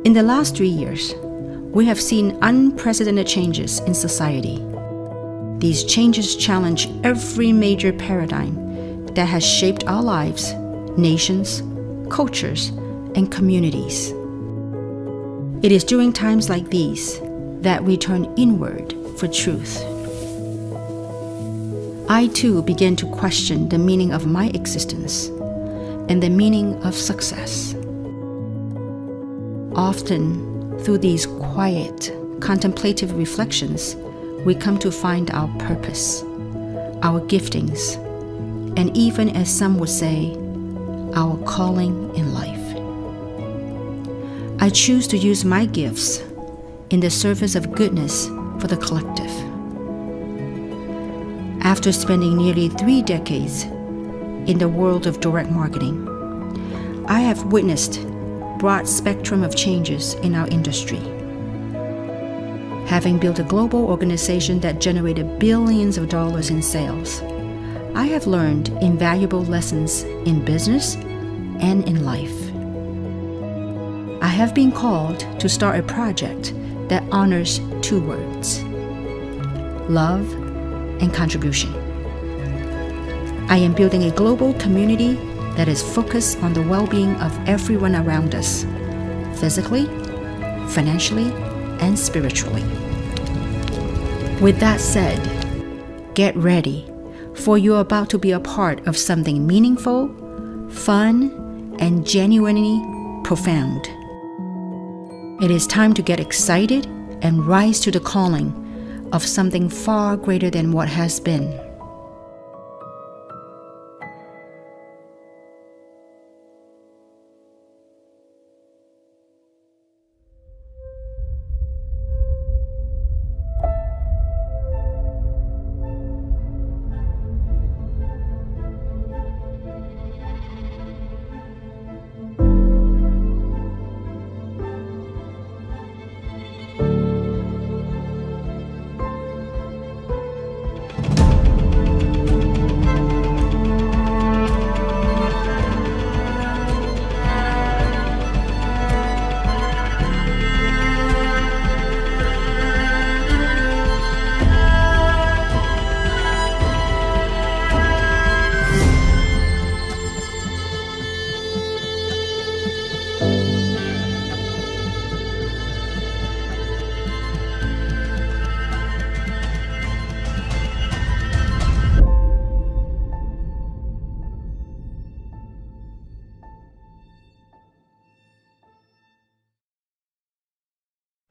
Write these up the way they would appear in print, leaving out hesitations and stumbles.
In the last 3 years, we have seen unprecedented changes in society. These changes challenge every major paradigm that has shaped our lives, nations, cultures, and communities. It is during times like these that we turn inward for truth. I too began to question the meaning of my existence and the meaning of success. Often, through these quiet, contemplative reflections, we come to find our purpose, our giftings, and even, as some would say, our calling in life. I choose to use my gifts in the service of goodness for the collective. After spending nearly 3 decades in the world of direct marketing, I have witnessed a broad spectrum of changes in our industry. Having built a global organization that generated billions of dollars in sales, I have learned invaluable lessons in business and in life. I have been called to start a project that honors 2 words: love and contribution. I am building a global community that is focused on the well-being of everyone around us, physically, financially, and spiritually. With that said, get ready, for you're about to be a part of something meaningful, fun, and genuinely profound. It is time to get excited and rise to the calling of something far greater than what has been.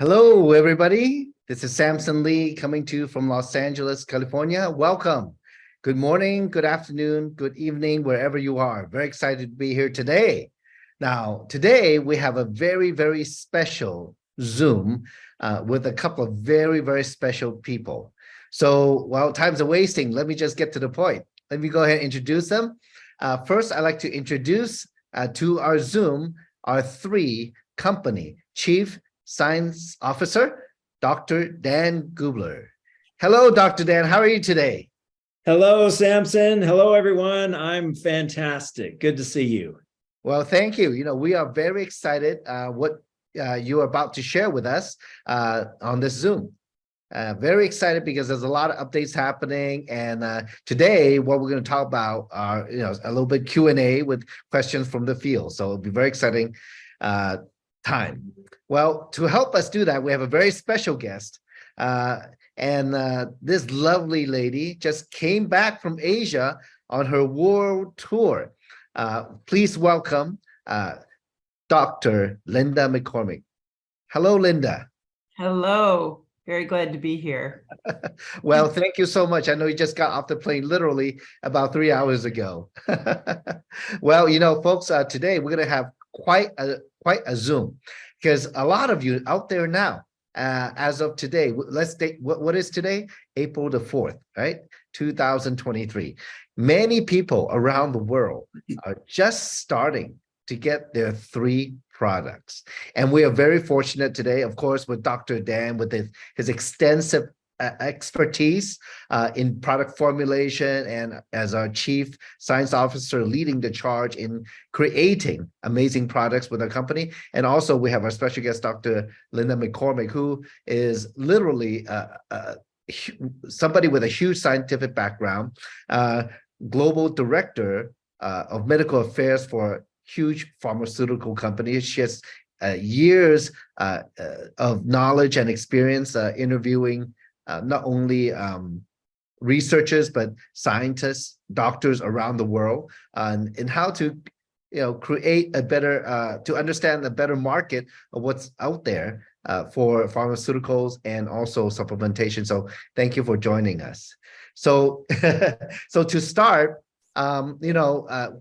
Hello, everybody. This is Samson Li coming to you from Los Angeles, California. Welcome. Good morning, good afternoon, good evening, wherever you are. Very excited to be here today. Now, today we have a very, very special Zoom with a couple of very, very special people. So while time's wasting, let me just get to the point. Let me go ahead and introduce them. First, I'd like to introduce to our Zoom our 3 company chief Science Officer, Dr. Dan Gubler. Hello, Dr. Dan. How are you today? Hello, Samson. Hello, everyone. I'm fantastic. Good to see you. Well, thank you. You know, we are very excited what you're about to share with us on this Zoom. Very excited because there's a lot of updates happening, and today what we're going to talk about are a little bit Q&A with questions from the field. So it'll be very exciting time. Well, to help us do that, we have a very special guest. This lovely lady just came back from Asia on her world tour. Please welcome Dr. Linda McCormick. Hello, Linda. Hello. Very glad to be here. Well, thank you so much. I know you just got off the plane literally about 3 hours ago. Well, folks, today we're going to have quite a Zoom, because a lot of you out there now, as of today, let's take what is today? April the 4th, right? 2023. Many people around the world are just starting to get their 3 products. And we are very fortunate today, of course, with Dr. Dan, with his extensive expertise in product formulation and as our chief science officer leading the charge in creating amazing products with our company. And also we have our special guest, Dr. Linda McCormick, who is literally somebody with a huge scientific background, global director of medical affairs for huge pharmaceutical companies. She has years of knowledge and experience interviewing not only researchers, but scientists, doctors around the world, in how to create a better, to understand a better market of what's out there for pharmaceuticals and also supplementation. So thank you for joining us. So, so to start,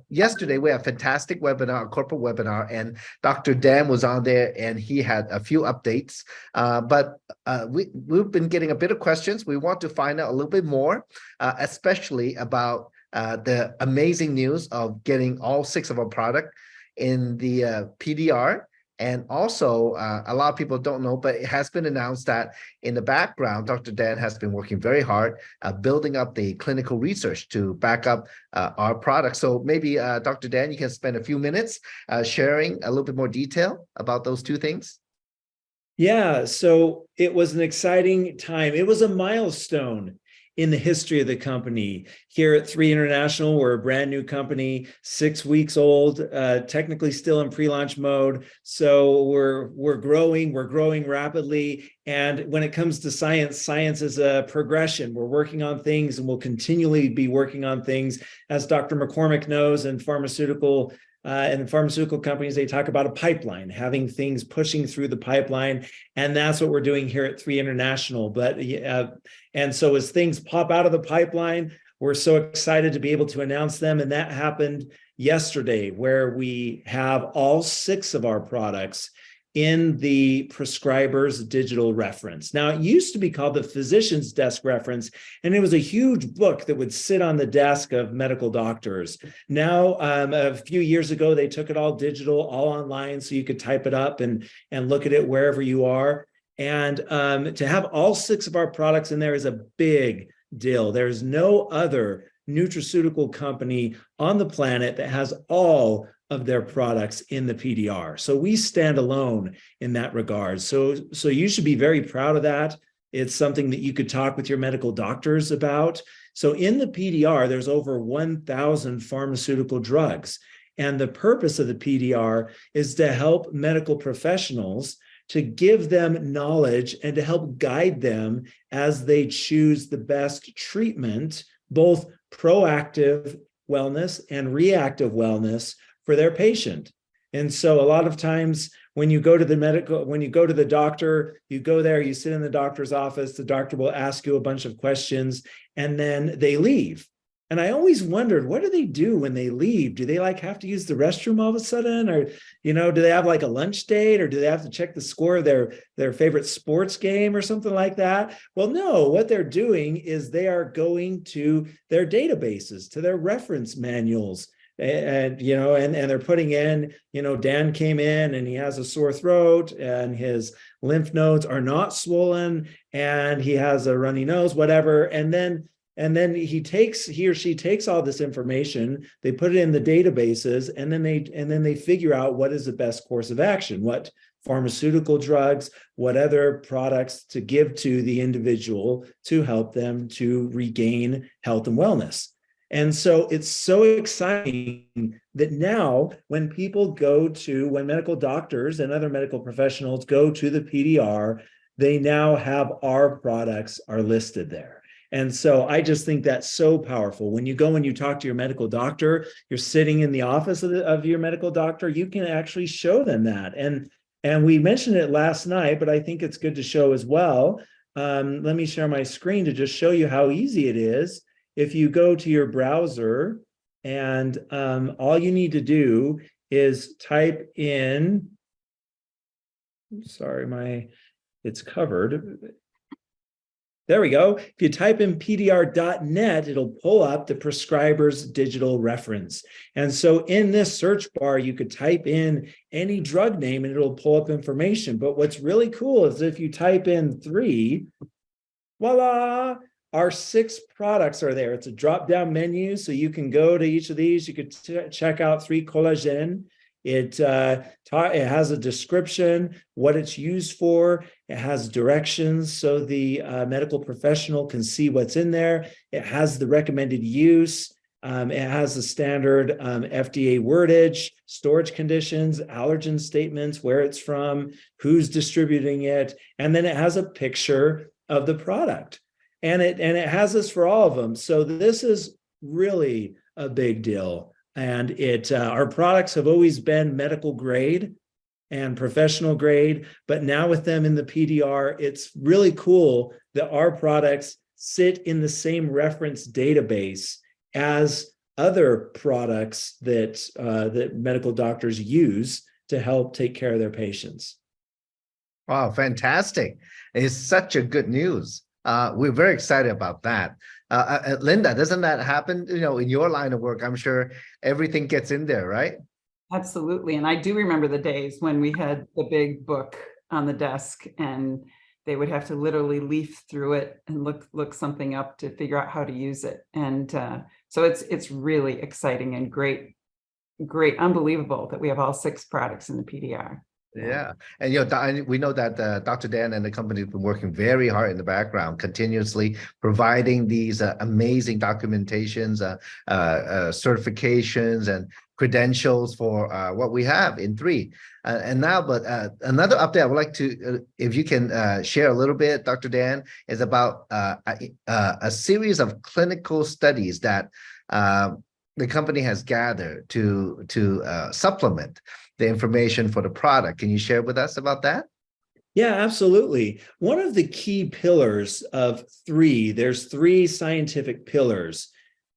yesterday we had a fantastic webinar, a corporate webinar, and Dr. Dan was on there and he had a few updates. But we've been getting a bit of questions. We want to find out a little bit more, especially about the amazing news of getting all 6 of our product in the PDR. And also, a lot of people don't know, but it has been announced that in the background, Dr. Dan has been working very hard building up the clinical research to back up our products. So maybe, Dr. Dan, you can spend a few minutes sharing a little bit more detail about those 2 things. Yeah, so it was an exciting time. It was a milestone in the history of the company. Here at 3 International, we're a brand new company, 6 weeks old, technically still in pre-launch mode. So we're growing rapidly. And when it comes to science, science is a progression. We're working on things and we'll continually be working on things. As Dr. McCormick knows, in pharmaceutical companies, they talk about a pipeline, having things pushing through the pipeline. And that's what we're doing here at 3 International. And so as things pop out of the pipeline, we're so excited to be able to announce them. And that happened yesterday, where we have all 6 of our products in the prescriber's digital reference. Now, it used to be called the physician's desk reference, and it was a huge book that would sit on the desk of medical doctors. Now, a few years ago, they took it all digital, all online, so you could type it up and look at it wherever you are. And to have all 6 of our products in there is a big deal. There's no other nutraceutical company on the planet that has all of their products in the PDR. So we stand alone in that regard. So you should be very proud of that. It's something that you could talk with your medical doctors about. So in the PDR, there's over 1,000 pharmaceutical drugs. And the purpose of the PDR is to help medical professionals, to give them knowledge and to help guide them as they choose the best treatment, both proactive wellness and reactive wellness for their patient. And so a lot of times when you go to the doctor, you go there, you sit in the doctor's office, the doctor will ask you a bunch of questions and then they leave. And I always wondered, what do they do when they leave? Do they have to use the restroom all of a sudden? Or, do they have a lunch date, or do they have to check the score of their favorite sports game or something like that? Well, no, what they're doing is they are going to their databases, to their reference manuals. And they're putting in, Dan came in and he has a sore throat and his lymph nodes are not swollen and he has a runny nose, whatever. And then he or she takes all this information, they put it in the databases, and then they figure out what is the best course of action, what pharmaceutical drugs, what other products to give to the individual to help them to regain health and wellness. And so it's so exciting that now when medical doctors and other medical professionals go to the PDR, they now have our products are listed there. And so I just think that's so powerful. When you go and you talk to your medical doctor, you're sitting in the office of your medical doctor, you can actually show them that. And we mentioned it last night, but I think it's good to show as well. Let me share my screen to just show you how easy it is. If you go to your browser and all you need to do is type in, it's covered. There we go. If you type in pdr.net, it'll pull up the prescriber's digital reference. And so in this search bar, you could type in any drug name and it'll pull up information. But what's really cool is if you type in 3, voila, our 6 products are there. It's a drop-down menu, so you can go to each of these. You could check out 3 collagen. It has a description, what it's used for. It has directions so the medical professional can see what's in there. It has the recommended use. It has the standard FDA wordage, storage conditions, allergen statements, where it's from, who's distributing it, and then it has a picture of the product. And it has this for all of them. So this is really a big deal. And our products have always been medical grade and professional grade, but now with them in the PDR, it's really cool that our products sit in the same reference database as other products that medical doctors use to help take care of their patients. Wow, fantastic. It's such a good news. We're very excited about that. Linda, doesn't that happen, in your line of work? I'm sure everything gets in there, right? Absolutely. And I do remember the days when we had the big book on the desk and they would have to literally leaf through it and look something up to figure out how to use it. And so it's really exciting and great, unbelievable that we have all 6 products in the PDR. Yeah. And we know that Dr. Dan and the company have been working very hard in the background, continuously providing these amazing documentations, certifications, and credentials for what we have in 3. And now, but another update I would like to, if you can share a little bit, Dr. Dan, is about a series of clinical studies that the company has gathered to supplement the information for the product. Can you share with us about that? Yeah, absolutely. One of the key pillars of 3, there's 3 scientific pillars: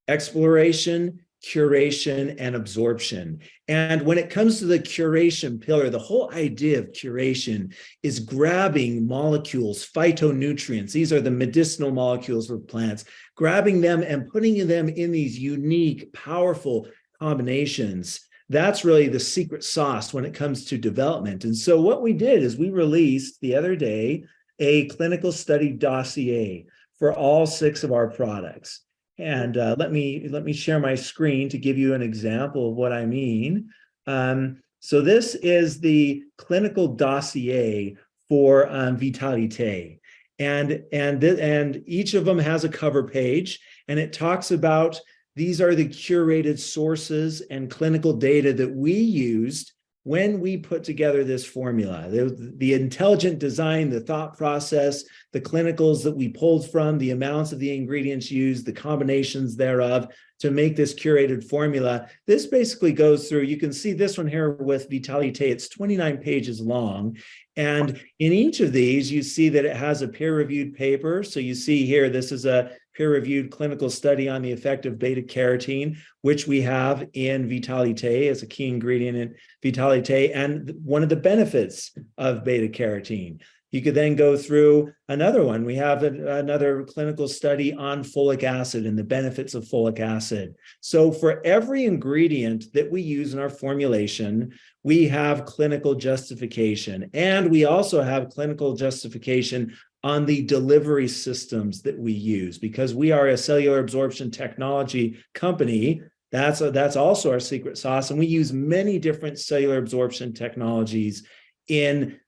exploration, curation, and absorption. And when it comes to the curation pillar, the whole idea of curation is grabbing molecules, phytonutrients. These are the medicinal molecules of plants, grabbing them and putting them in these unique, powerful combinations. That's really the secret sauce when it comes to development. And so what we did is we released the other day a clinical study dossier for all 6 of our products. And let me share my screen to give you an example of what I mean. So this is the clinical dossier for Vitalite. And each of them has a cover page, and it talks about these are the curated sources and clinical data that we used when we put together this formula. The intelligent design, the thought process, the clinicals that we pulled from, the amounts of the ingredients used, the combinations thereof to make this curated formula. This basically goes through, you can see this one here with Vitalite, it's 29 pages long. And in each of these, you see that it has a peer-reviewed paper. So you see here, this is a peer-reviewed clinical study on the effect of beta-carotene, which we have in Vitalite as a key ingredient in Vitalite, and one of the benefits of beta-carotene. You could then go through another one. We have another clinical study on folic acid and the benefits of folic acid. So for every ingredient that we use in our formulation, we have clinical justification. And we also have clinical justification on the delivery systems that we use, because we are a cellular absorption technology company. That's also our secret sauce. And we use many different cellular absorption technologies in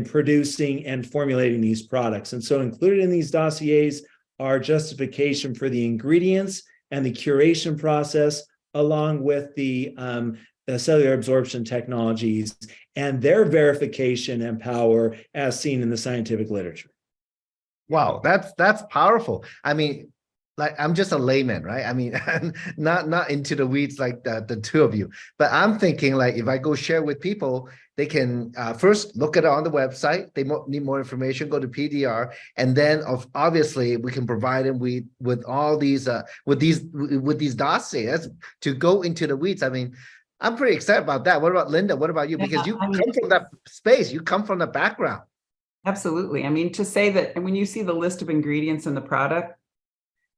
producing and formulating these products. And so included in these dossiers are justification for the ingredients and the curation process, along with the cellular absorption technologies and their verification and power as seen in the scientific literature. Wow, that's powerful. I mean, like, I'm just a layman, right? I mean, not into the weeds like the 2 of you, but I'm thinking, like, if I go share with people, they can first look at it on the website. They need more information, go to PDR, and then obviously we can provide them with all these with these dossiers to go into the weeds. I mean, I'm pretty excited about that. What about Linda? What about you? Because you come from that space, you come from the background. Absolutely. I mean, to say that, and when you see the list of ingredients in the product,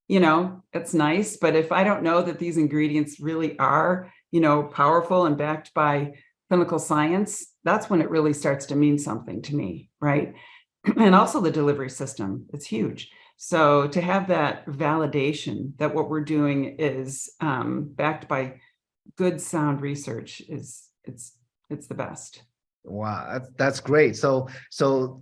it's nice, but if I don't know that these ingredients really are, powerful and backed by clinical science, that's when it really starts to mean something to me, right? And also the delivery system, it's huge. So to have that validation that what we're doing is backed by good sound research it's the best. Wow, that's great. So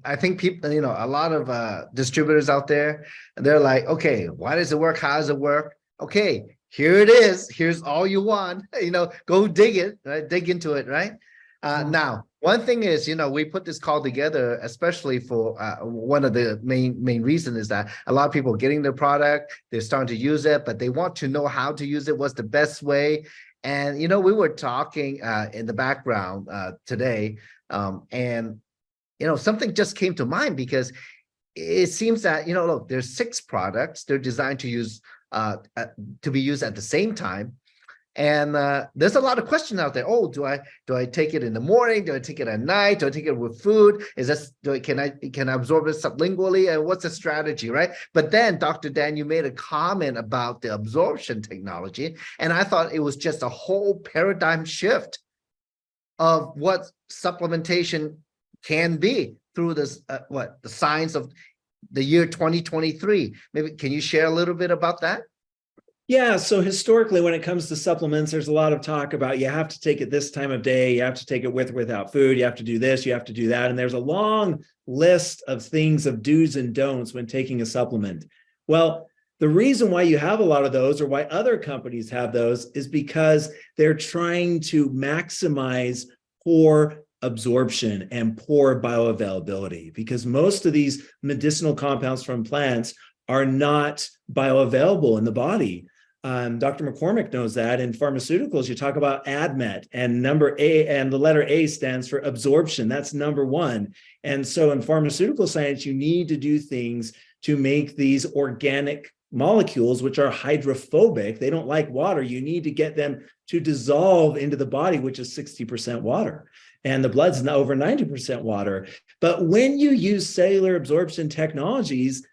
I think people, a lot of distributors out there, they're like, okay, why does it work? How does it work? Okay, here it is. Here's all you want. Go dig it, right? Dig into it, right? Yeah. Now, one thing is, we put this call together, especially for one of the main reason is that a lot of people are getting the product, they're starting to use it, but they want to know how to use it, what's the best way. And, we were talking in the background today, and, something just came to mind because it seems that, look, there's 6 products. They're designed to be used at the same time. And there's a lot of questions out there. Oh, do I take it in the morning? Do I take it at night? Do I take it with food? Can I absorb it sublingually? And what's the strategy, right? But then, Dr. Dan, you made a comment about the absorption technology, and I thought it was just a whole paradigm shift of what supplementation can be through this the science of the year 2023. Maybe can you share a little bit about that? Yeah, so historically, when it comes to supplements, there's a lot of talk about you have to take it this time of day, you have to take it with or without food, you have to do this, you have to do that. And there's a long list of things of do's and don'ts when taking a supplement. Well, the reason why you have a lot of those or why other companies have those is because they're trying to maximize poor absorption and poor bioavailability, because most of these medicinal compounds from plants are not bioavailable in the body. Dr. McCormick knows that. In pharmaceuticals, you talk about ADMET, and number A, and the letter A stands for absorption. That's number 1. And so in pharmaceutical science, you need to do things to make these organic molecules, which are hydrophobic. They don't like water. You need to get them to dissolve into the body, which is 60% water. And the blood's over 90% water. But when you use cellular absorption technologies,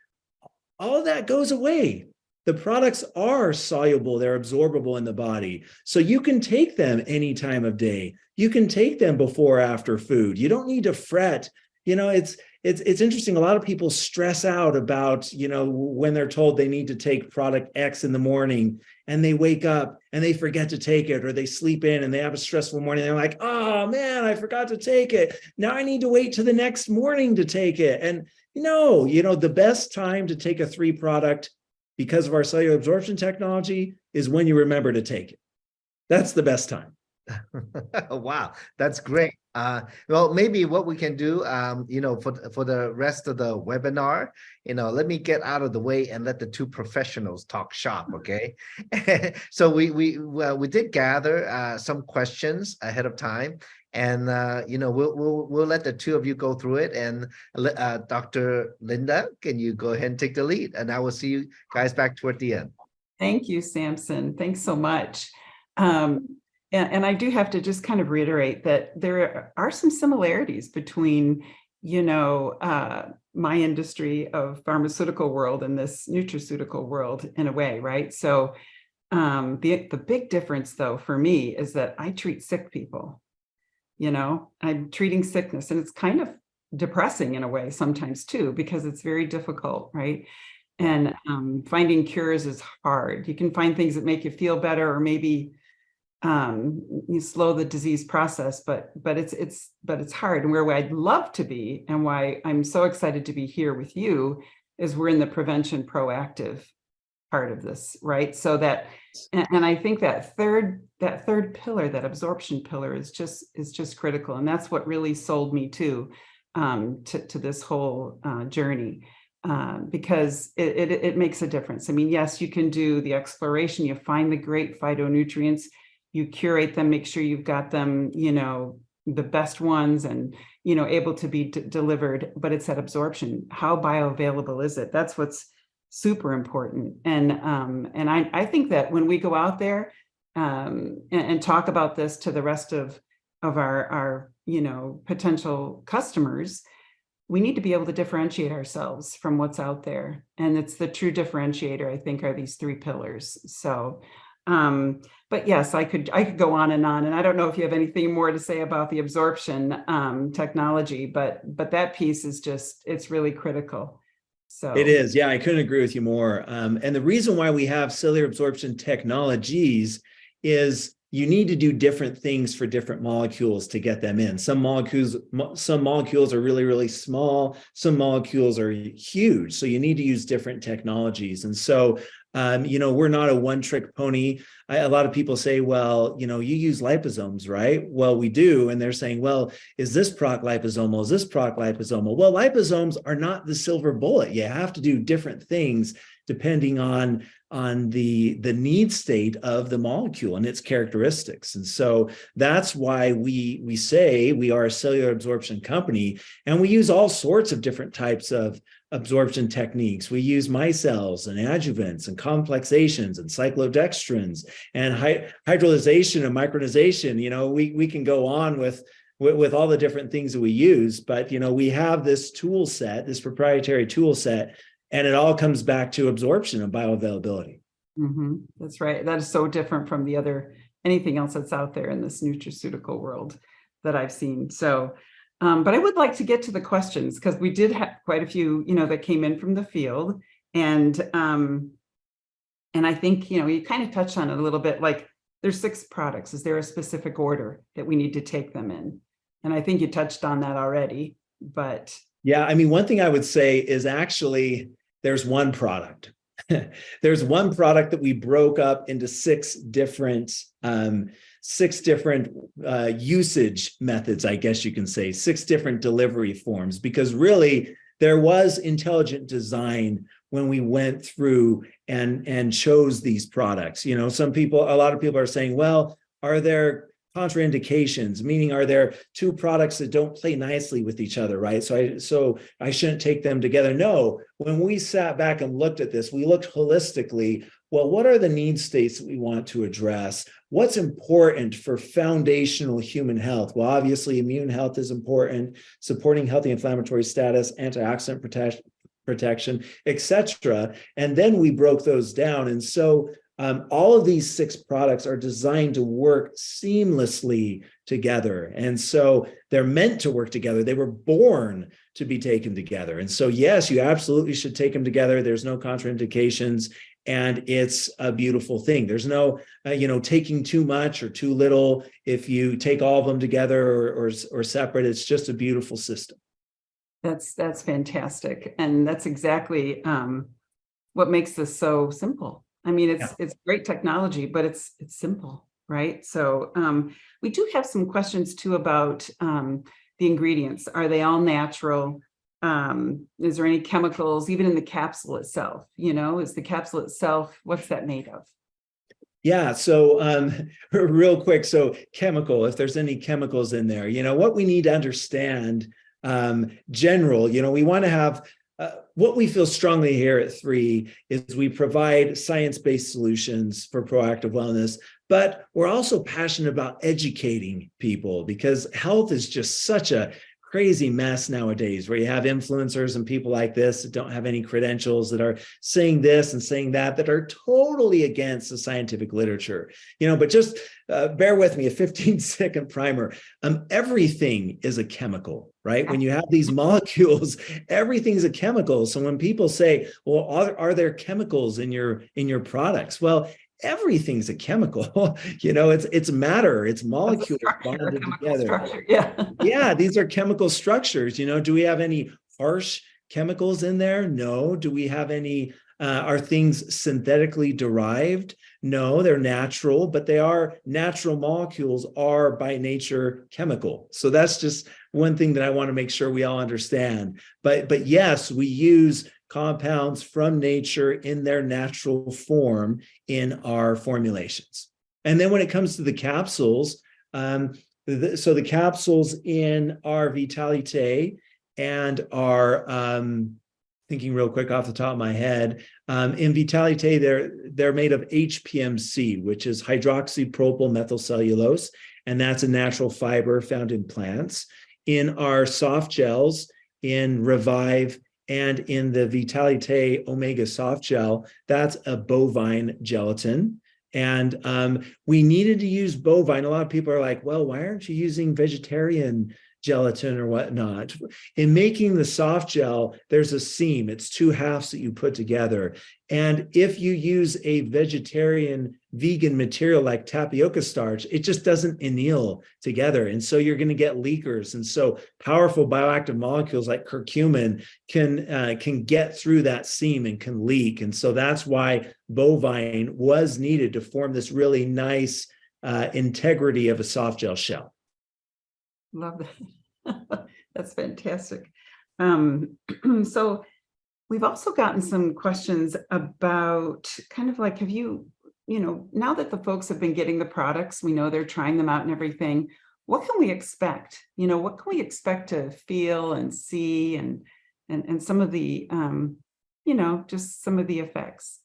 all of that goes away. The products are soluble, they're absorbable in the body. So you can take them any time of day. You can take them before or after food. You don't need to fret. It's interesting. A lot of people stress out about, when they're told they need to take product X in the morning, and they wake up and they forget to take it, or they sleep in and they have a stressful morning. They're like, oh man, I forgot to take it. Now I need to wait till the next morning to take it. And no, the best time to take a 3 product because of our cellular absorption technology is when you remember to take it. That's the best time. Wow, that's great. Well, maybe what we can do, for the rest of the webinar, let me get out of the way and let the 2 professionals talk shop, okay? So we did gather some questions ahead of time, and we'll let the 2 of you go through it. And Dr. Linda, can you go ahead and take the lead? And I will see you guys back toward the end. Thank you, Samson. Thanks so much. And I do have to just kind of reiterate that there are some similarities between, my industry of pharmaceutical world and this nutraceutical world in a way, right? So the big difference, though, for me is that I treat sick people. I'm treating sickness, and it's kind of depressing in a way sometimes too, because it's very difficult, right? And finding cures is hard. You can find things that make you feel better, or maybe you slow the disease process, but it's hard. And where I'd love to be, and why I'm so excited to be here with you, is we're in the prevention proactive part of this, right? So that, and I think that third pillar, that absorption pillar, is just critical. And that's what really sold me to this whole journey. Because it makes a difference. I mean, yes, you can do the exploration, you find the great phytonutrients, you curate them, make sure you've got them, the best ones, and, able to be delivered, but it's that absorption. How bioavailable is it? That's what's super important. And I think that when we go out there and talk about this to the rest of our potential customers, we need to be able to differentiate ourselves from what's out there. And it's the true differentiator, I think, are these 3 pillars. So, but yes, I could go on, and I don't know if you have anything more to say about the absorption technology, but that piece is it's really critical. So It is. Yeah, I couldn't agree with you more. And the reason why we have cellular absorption technologies is you need to do different things for different molecules to get them in. Some molecules are really, really small. Some molecules are huge. So you need to use different technologies. And so, we're not a one-trick pony. A lot of people say, well, you use liposomes, right? Well, we do. And they're saying, well, is this product liposomal? Is this product liposomal? Well, liposomes are not the silver bullet. You have to do different things depending on the need state of the molecule and its characteristics. And so that's why we say we are a cellular absorption company, and we use all sorts of different types of absorption techniques. We use micelles and adjuvants and complexations and cyclodextrins and hydrolyzation and micronization. We can go on with all the different things that we use, but we have this tool set, this proprietary tool set, and it all comes back to absorption and bioavailability. That's right. That is so different from anything else that's out there in this nutraceutical world that I've seen. So, but I would like to get to the questions, because we did have quite a few, that came in from the field. And I think, you kind of touched on it a little bit, like there's 6 products. Is there a specific order that we need to take them in? And I think you touched on that already, but. Yeah, I mean, one thing I would say is actually there's one product. There's one product that we broke up into 6 different usage methods, I guess you can say, 6 different delivery forms, because really there was intelligent design when we went through and chose these products. A lot of people are saying, well, are there contraindications, meaning are there 2 products that don't play nicely with each other, right? So I shouldn't take them together. No, when we sat back and looked at this, we looked holistically. Well, what are the need states that we want to address? What's important for foundational human health? Well, obviously, immune health is important, supporting healthy inflammatory status, antioxidant protection, etc. And then we broke those down. And so all of these 6 products are designed to work seamlessly together. And so they're meant to work together. They were born to be taken together. And so, yes, you absolutely should take them together. There's no contraindications, and it's a beautiful thing. There's no, taking too much or too little. If you take all of them together or separate, it's just a beautiful system. That's fantastic. And that's exactly what makes this so simple. I mean, it's great technology, but it's simple, right? So we do have some questions too about the ingredients. Are they all natural? Is there any chemicals, even in the capsule itself? Is the capsule itself, what's that made of? Yeah, so real quick, so chemical, if there's any chemicals in there, what we need to understand, general, we want to have what we feel strongly here at 3 is we provide science-based solutions for proactive wellness, but we're also passionate about educating people, because health is just such a crazy mess nowadays, where you have influencers and people like this that don't have any credentials, that are saying this and saying that are totally against the scientific literature. But just bear with me, a 15-second primer. Everything is a chemical, right? When you have these molecules, everything's a chemical. So when people say, well, are there chemicals in your products? Well, everything's a chemical. It's matter, it's molecules bonded together. Yeah, these are chemical structures. Do we have any harsh chemicals in there? No. Do we have any are things synthetically derived? No, they're natural, but natural molecules are by nature chemical. So that's just one thing that I want to make sure we all understand. But yes, we use compounds from nature in their natural form in our formulations. And then when it comes to the capsules, so the capsules in our Vitalite and our, thinking real quick off the top of my head, in Vitalite, they're made of HPMC, which is hydroxypropyl methylcellulose, and that's a natural fiber found in plants. In our soft gels, in Revive, and in the Vitalite Omega soft gel, that's a bovine gelatin. And we needed to use bovine. A lot of people are like, well, why aren't you using vegetarian gelatin or whatnot. In making the soft gel, there's a seam. It's two halves that you put together. And if you use a vegetarian, vegan material like tapioca starch, it just doesn't anneal together. And so you're going to get leakers. And so powerful bioactive molecules like curcumin can get through that seam and can leak. And so that's why bovine was needed to form this really nice integrity of a soft gel shell. Love that. That's fantastic. So we've also gotten some questions about kind of like, have you, now that the folks have been getting the products, we know they're trying them out and everything, what can we expect? What can we expect to feel and see and some of the, just some of the effects?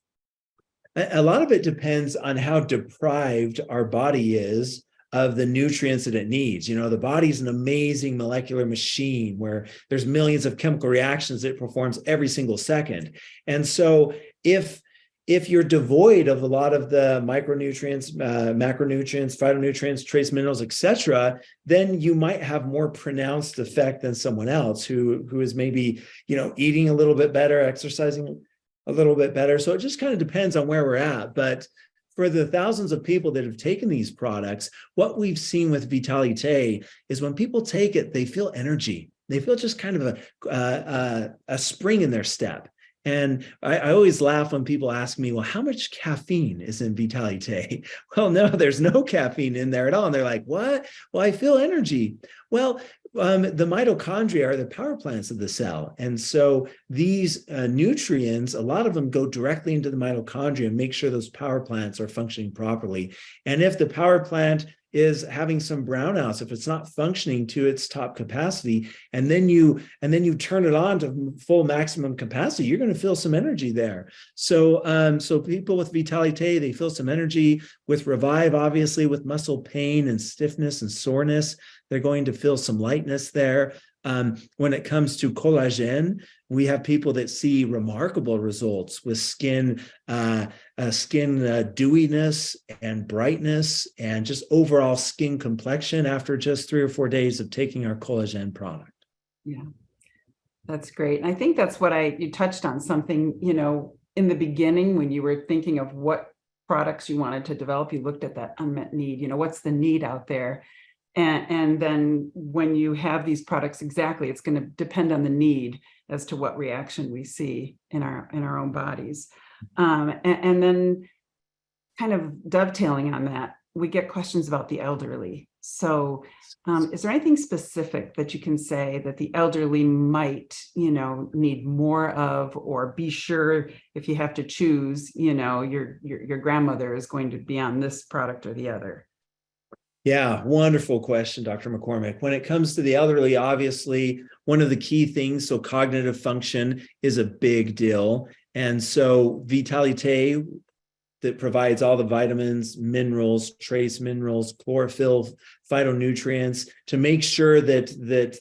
A lot of it depends on how deprived our body is of the nutrients that it needs. The body's an amazing molecular machine where there's millions of chemical reactions it performs every single second. And so if you're devoid of a lot of the micronutrients, macronutrients, phytonutrients, trace minerals, etc., then you might have more pronounced effect than someone else who is maybe, eating a little bit better, exercising a little bit better. So it just kind of depends on where we're at. But for the thousands of people that have taken these products, what we've seen with Vitalite is when people take it, they feel energy. They feel just kind of a spring in their step. And I always laugh when people ask me, well, how much caffeine is in Vitalite? Well, no, there's no caffeine in there at all. And they're like, what? Well, I feel energy. Well, the mitochondria are the power plants of the cell. And so these nutrients, a lot of them go directly into the mitochondria and make sure those power plants are functioning properly. And if the power plant is having some brownouts, if it's not functioning to its top capacity, and then you turn it on to full maximum capacity, you're going to feel some energy there. So so people with Vitalite, they feel some energy. With Revive, obviously, with muscle pain and stiffness and soreness, they're going to feel some lightness there. When it comes to collagen, we have people that see remarkable results with skin dewiness and brightness and just overall skin complexion after just 3 or 4 days of taking our collagen product. Yeah, that's great. And I think that's what you touched on something, in the beginning when you were thinking of what products you wanted to develop, you looked at that unmet need, what's the need out there? And then when you have these products, exactly, it's going to depend on the need as to what reaction we see in our own bodies. And then kind of dovetailing on that, we get questions about the elderly. So is there anything specific that you can say that the elderly might, need more of, or be sure if you have to choose, your grandmother is going to be on this product or the other? Yeah, wonderful question, Dr. McCormick. When it comes to the elderly, obviously, one of the key things, so cognitive function is a big deal. And so Vitalite, that provides all the vitamins, minerals, trace minerals, chlorophyll, phytonutrients, to make sure that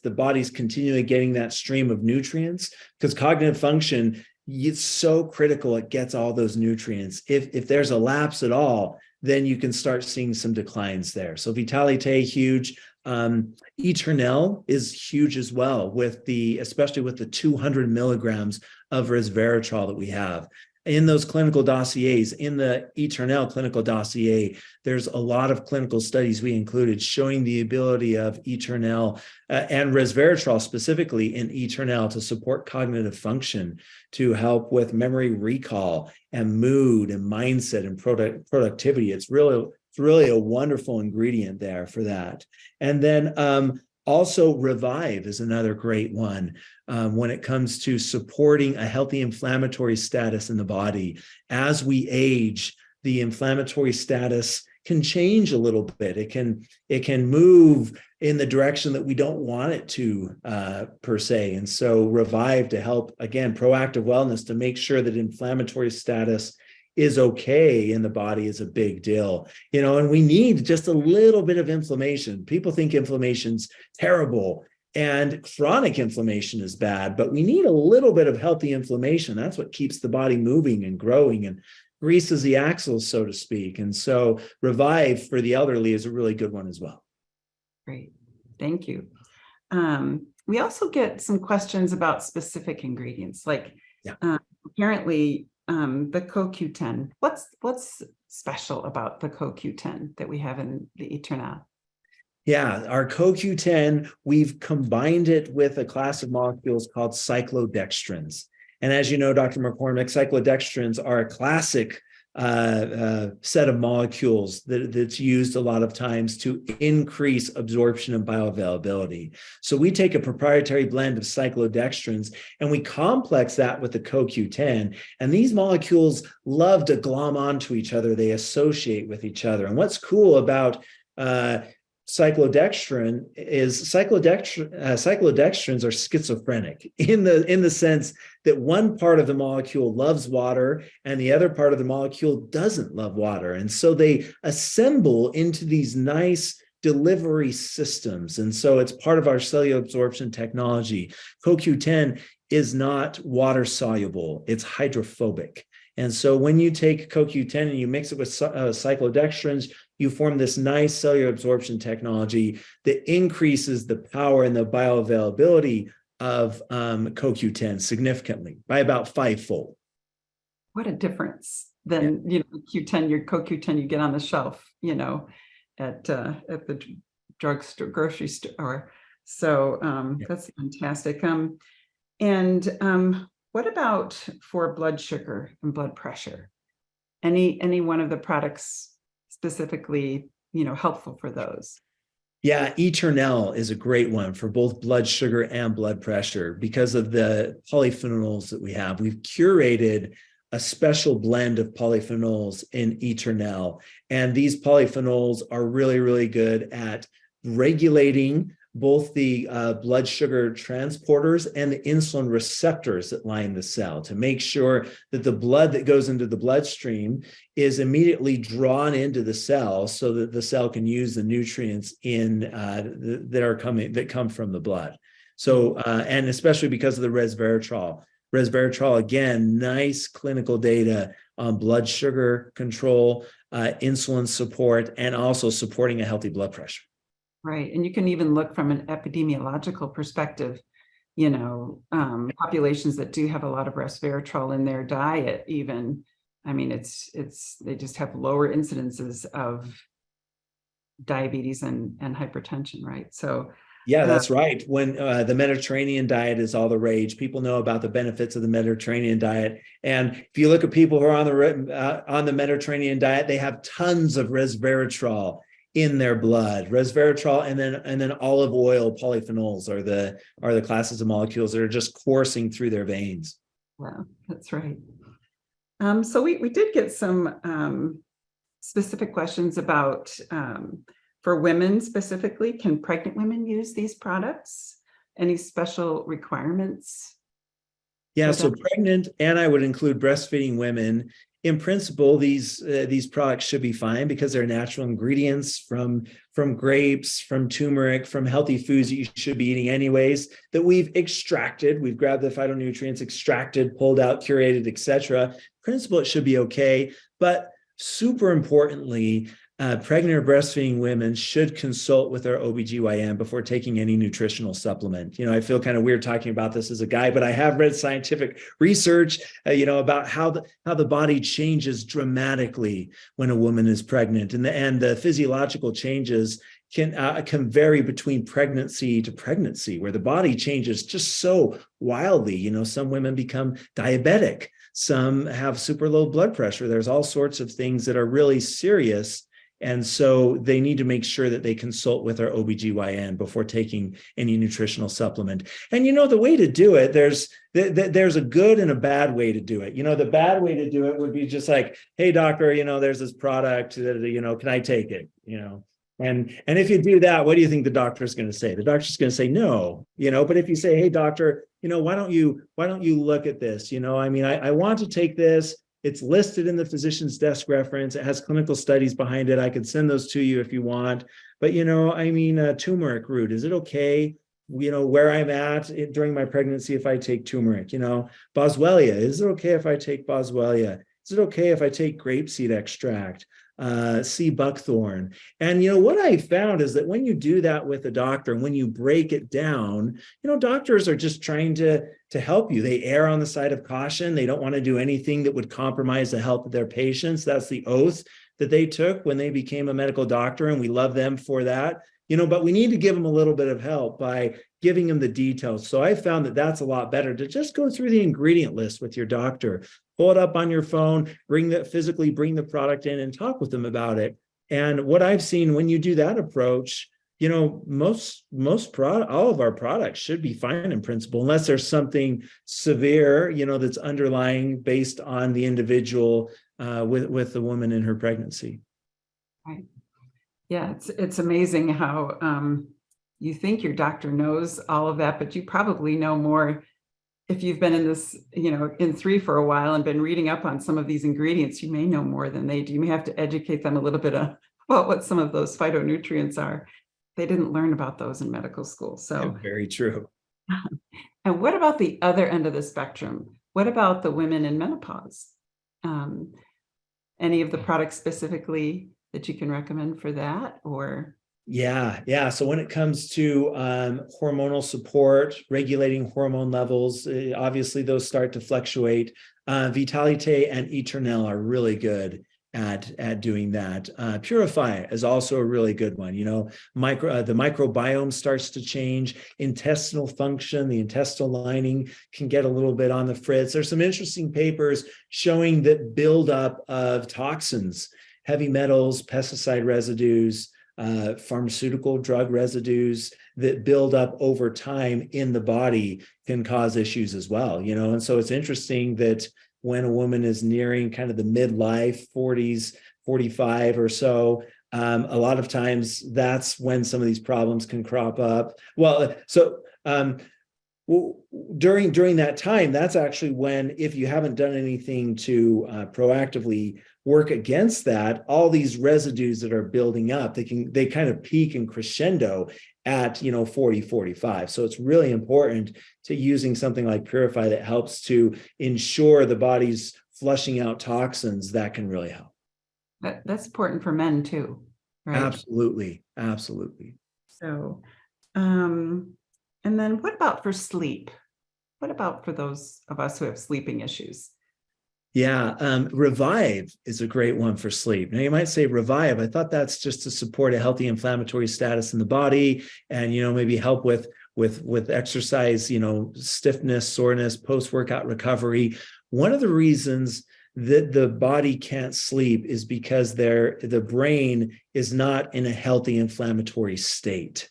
the body's continually getting that stream of nutrients, because cognitive function, it's so critical. It gets all those nutrients. If there's a lapse at all, then you can start seeing some declines there. So Vitalite, huge. Eternel is huge as well, especially with the 200 milligrams of resveratrol that we have. In those clinical dossiers, in the Eternel clinical dossier, there's a lot of clinical studies we included showing the ability of Eternel and resveratrol specifically in Eternel to support cognitive function, to help with memory recall and mood and mindset and productivity. It's really a wonderful ingredient there for that. And then also Revive is another great one when it comes to supporting a healthy inflammatory status in the body. As we age, the inflammatory status can change a little bit. It can move in the direction that we don't want it to, per se. And so Revive, to help, again, proactive wellness, to make sure that inflammatory status is okay in the body, is a big deal. And we need just a little bit of inflammation. People think inflammation's terrible and chronic inflammation is bad, but we need a little bit of healthy inflammation. That's what keeps the body moving and growing and greases the axles, so to speak. And so Revive for the elderly is a really good one as well. Great. Thank you. we also get some questions about specific ingredients, like apparently the CoQ10. What's special about the CoQ10 that we have in the Eternal? Yeah, our CoQ10, we've combined it with a class of molecules called cyclodextrins. And as you know, Dr. McCormick, cyclodextrins are a classic set of molecules that's used a lot of times to increase absorption and bioavailability. So we take a proprietary blend of cyclodextrins and we complex that with the CoQ10. And these molecules love to glom onto each other. They associate with each other. And what's cool about cyclodextrins are schizophrenic in the sense that one part of the molecule loves water and the other part of the molecule doesn't love water. And so they assemble into these nice delivery systems. And so it's part of our cellular absorption technology. CoQ10 is not water soluble, it's hydrophobic. And so when you take CoQ10 and you mix it with cyclodextrins, you form this nice cellular absorption technology that increases the power and the bioavailability of CoQ10 significantly by about 5-fold. What a difference than your CoQ10 you get on the shelf, at the drugstore, grocery store. So that's fantastic. What about for blood sugar and blood pressure? Any one of the products specifically, helpful for those? Yeah, Eternal is a great one for both blood sugar and blood pressure because of the polyphenols that we have. We've curated a special blend of polyphenols in Eternal, and these polyphenols are really, really good at regulating both the blood sugar transporters and the insulin receptors that line the cell to make sure that the blood that goes into the bloodstream is immediately drawn into the cell so that the cell can use the nutrients that come from the blood. So, and especially because of the resveratrol. Resveratrol, again, nice clinical data on blood sugar control, insulin support, and also supporting a healthy blood pressure. Right. And you can even look from an epidemiological perspective, populations that do have a lot of resveratrol in their diet, even, they just have lower incidences of diabetes and hypertension, right? So yeah, that's right. When the Mediterranean diet is all the rage, people know about the benefits of the Mediterranean diet. And if you look at people who are on the Mediterranean diet, they have tons of resveratrol in their blood. Resveratrol and then olive oil polyphenols are the classes of molecules that are just coursing through their veins. Wow, that's right. So we did get some specific questions about for women specifically. Can pregnant women use these products? Any special requirements? Yeah, so pregnant, and I would include breastfeeding women. In principle, these products should be fine because they're natural ingredients from grapes, from turmeric, from healthy foods that you should be eating anyways, that we've extracted. We've grabbed the phytonutrients, extracted, pulled out, curated, etc. In principle, it should be okay. But super importantly, pregnant or breastfeeding women should consult with their OBGYN before taking any nutritional supplement. I feel kind of weird talking about this as a guy, but I have read scientific research, about how the body changes dramatically when a woman is pregnant, and the physiological changes can vary between pregnancy to pregnancy, where the body changes just so wildly. Some women become diabetic, some have super low blood pressure. There's all sorts of things that are really serious. And so they need to make sure that they consult with their OBGYN before taking any nutritional supplement. And the way to do it, there's a good and a bad way to do it. The bad way to do it would be just like, hey, doctor, there's this product that, can I take it? And if you do that, what do you think the doctor is going to say? The doctor's going to say no, but if you say, hey, doctor, why don't you look at this? I want to take this. It's listed in the physician's desk reference. It has clinical studies behind it. I could send those to you if you want. But, turmeric root, is it okay, where I'm at during my pregnancy if I take turmeric? Boswellia, is it okay if I take boswellia? Is it okay if I take grapeseed extract? sea buckthorn. And, what I found is that when you do that with a doctor and when you break it down, doctors are just trying to help you. They err on the side of caution. They don't want to do anything that would compromise the health of their patients. That's the oath that they took when they became a medical doctor, and we love them for that. But we need to give them a little bit of help by giving them the details. So I found that that's a lot better to just go through the ingredient list with your doctor, pull it up on your phone, physically bring the product in and talk with them about it. And what I've seen when you do that approach, all of our products should be fine in principle, unless there's something severe, that's underlying based on the individual with the woman in her pregnancy. Right. Yeah, it's amazing how you think your doctor knows all of that, but you probably know more if you've been in this, in 3 for a while and been reading up on some of these ingredients. You may know more than they do. You may have to educate them a little bit about what some of those phytonutrients are. They didn't learn about those in medical school. So Yeah, very true. And what about the other end of the spectrum? What about the women in menopause? Any of the products specifically that you can recommend for that, or? Yeah. So when it comes to hormonal support, regulating hormone levels, obviously those start to fluctuate. Vitalite and Eternel are really good at doing that. Purify is also a really good one. The microbiome starts to change. Intestinal function, the intestinal lining can get a little bit on the fritz. There's some interesting papers showing that buildup of toxins, heavy metals, pesticide residues, pharmaceutical drug residues that build up over time in the body can cause issues as well. And so it's interesting that when a woman is nearing kind of the midlife 40s, 45 or so, a lot of times that's when some of these problems can crop up. Well, so during that time, that's actually when, if you haven't done anything to proactively work against that, all these residues that are building up, they kind of peak and crescendo at 40, 45. So it's really important to using something like Purify that helps to ensure the body's flushing out toxins. That can really help. That's important for men too, right? Absolutely. So, and then what about for sleep? What about for those of us who have sleeping issues? Yeah, Revive is a great one for sleep. Now you might say Revive. I thought that's just to support a healthy inflammatory status in the body, and maybe help with exercise, stiffness, soreness, post-workout recovery. One of the reasons that the body can't sleep is because the brain is not in a healthy inflammatory state.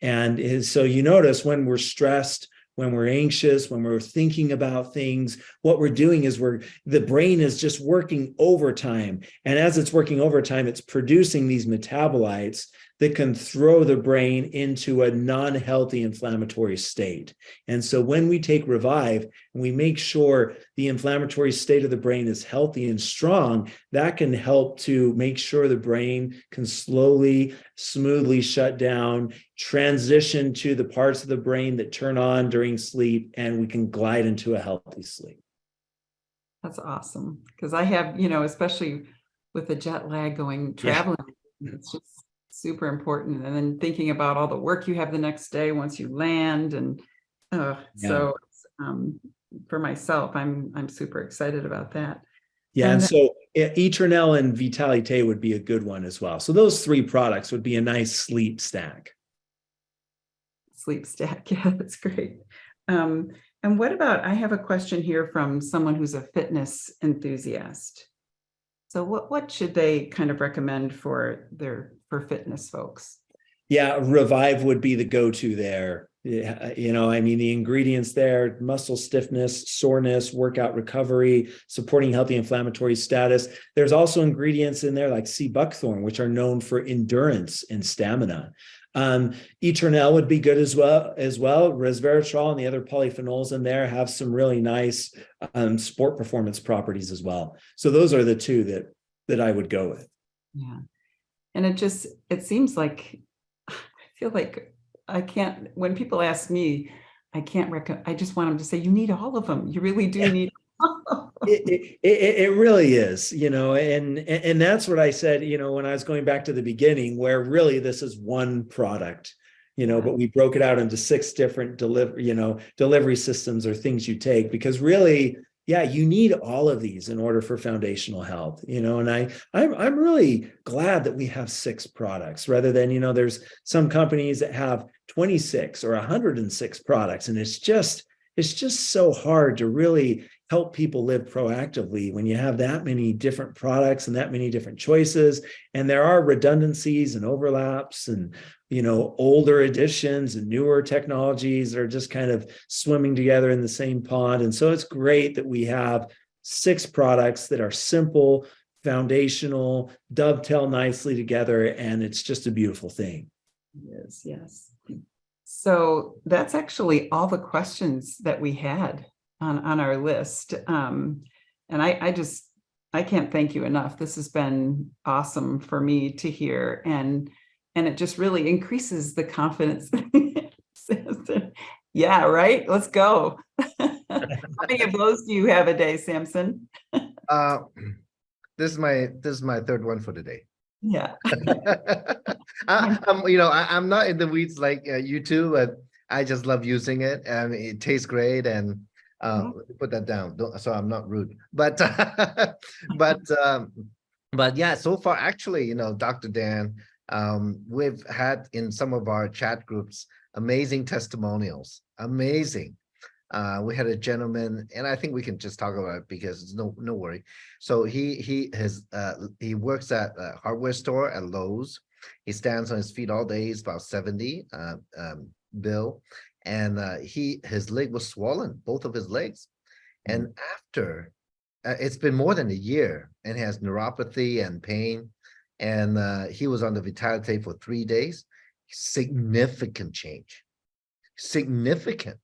And so you notice when we're stressed, when we're anxious, when we're thinking about things, what we're doing is the brain is just working overtime. And as it's working overtime, it's producing these metabolites that can throw the brain into a non-healthy inflammatory state. And so when we take Revive and we make sure the inflammatory state of the brain is healthy and strong, that can help to make sure the brain can slowly, smoothly shut down, transition to the parts of the brain that turn on during sleep, and we can glide into a healthy sleep. That's awesome. Because I have, especially with the jet lag traveling, it's just super important. And then thinking about all the work you have the next day once you land. And so for myself, I'm super excited about that. Yeah. And so Eternel and Vitalite would be a good one as well. So those 3 products would be a nice sleep stack. Yeah, that's great. And what about, I have a question here from someone who's a fitness enthusiast. So what should they kind of recommend for fitness folks? Yeah, Revive would be the go-to there. The ingredients there: muscle stiffness, soreness, workout recovery, supporting healthy inflammatory status. There's also ingredients in there like sea buckthorn, which are known for endurance and stamina. Eternel would be good as well. Resveratrol and the other polyphenols in there have some really nice sport performance properties as well. So those are the 2 that I would go with. Yeah. And it seems like, I feel like I can't, when people ask me, I just want them to say, you need all of them. You really do need all It really is, and that's what I said, when I was going back to the beginning, where really this is one product, but we broke it out into 6 different delivery systems or things you take, because really, yeah, you need all of these in order for foundational health, and I'm really glad that we have 6 products rather than, there's some companies that have 26 or 106 products, and it's just so hard to really help people live proactively when you have that many different products and that many different choices. And there are redundancies and overlaps and, older additions and newer technologies that are just kind of swimming together in the same pond. And so it's great that we have 6 products that are simple, foundational, dovetail nicely together. And it's just a beautiful thing. Yes, yes. So that's actually all the questions that we had on our list. And I can't thank you enough. This has been awesome for me to hear. And it just really increases the confidence. Yeah, right. Let's go. How many of those do you have a day, Samson? This is my 3rd one for the day. Yeah. I'm not in the weeds like you two, but I just love using it. And it tastes great. And put that down, so I'm not rude. But but yeah, so far actually, Dr. Dan, we've had in some of our chat groups amazing testimonials. Amazing. We had a gentleman, and I think we can just talk about it because it's no worry. So he works at a hardware store at Lowe's. He stands on his feet all day. He's about 70, Bill, and his leg was swollen, both of his legs. And after it's been more than a year, and he has neuropathy and pain, and he was on the Vitality for 3 days. Significant change, significant.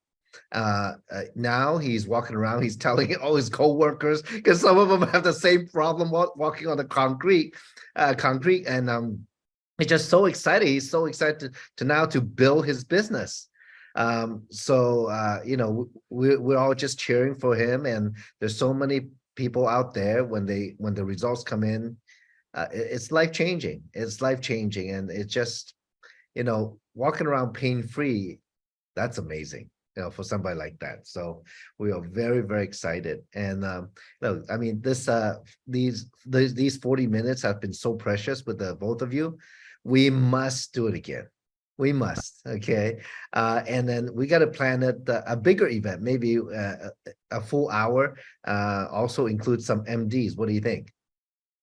Now he's walking around, he's telling all his co-workers, because some of them have the same problem walking on the concrete, and he's just so excited. He's so excited to now to build his business. We're all just cheering for him, and there's so many people out there when the results come in, it's life-changing. It's life-changing, and it's just, walking around pain-free, that's amazing, for somebody like that. So we are very, very excited. And I mean, these 40 minutes have been so precious with the both of you. We must do it again. We must. Okay. And then we got to plan a bigger event, maybe a full hour, also include some MDs. What do you think?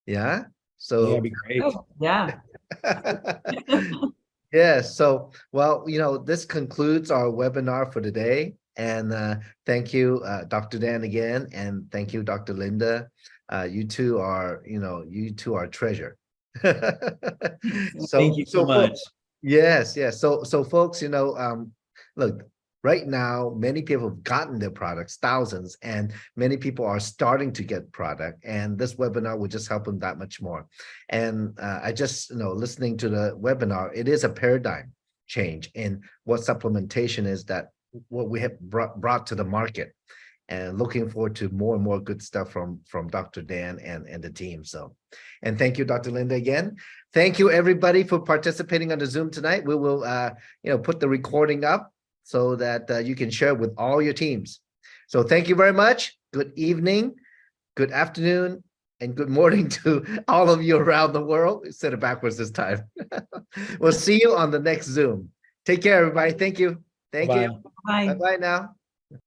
Yeah. So that'd be great. Oh, yeah. Yeah. So, well, this concludes our webinar for today. And thank you, Dr. Dan again. And thank you, Dr. Linda. You two are treasure. Thank you so much. Yes. So folks, look, right now, many people have gotten their products, thousands, and many people are starting to get product. And this webinar will just help them that much more. And I just, listening to the webinar, it is a paradigm change in what supplementation is, that what we have brought to the market. And looking forward to more and more good stuff from Dr. Dan and the team. So, and thank you, Dr. Linda, again. Thank you, everybody, for participating on the Zoom tonight. We will, put the recording up so that you can share with all your teams. So thank you very much. Good evening, good afternoon, and good morning to all of you around the world. I said it backwards this time. We'll see you on the next Zoom. Take care, everybody. Thank you. Thank you. Bye. Bye-bye now.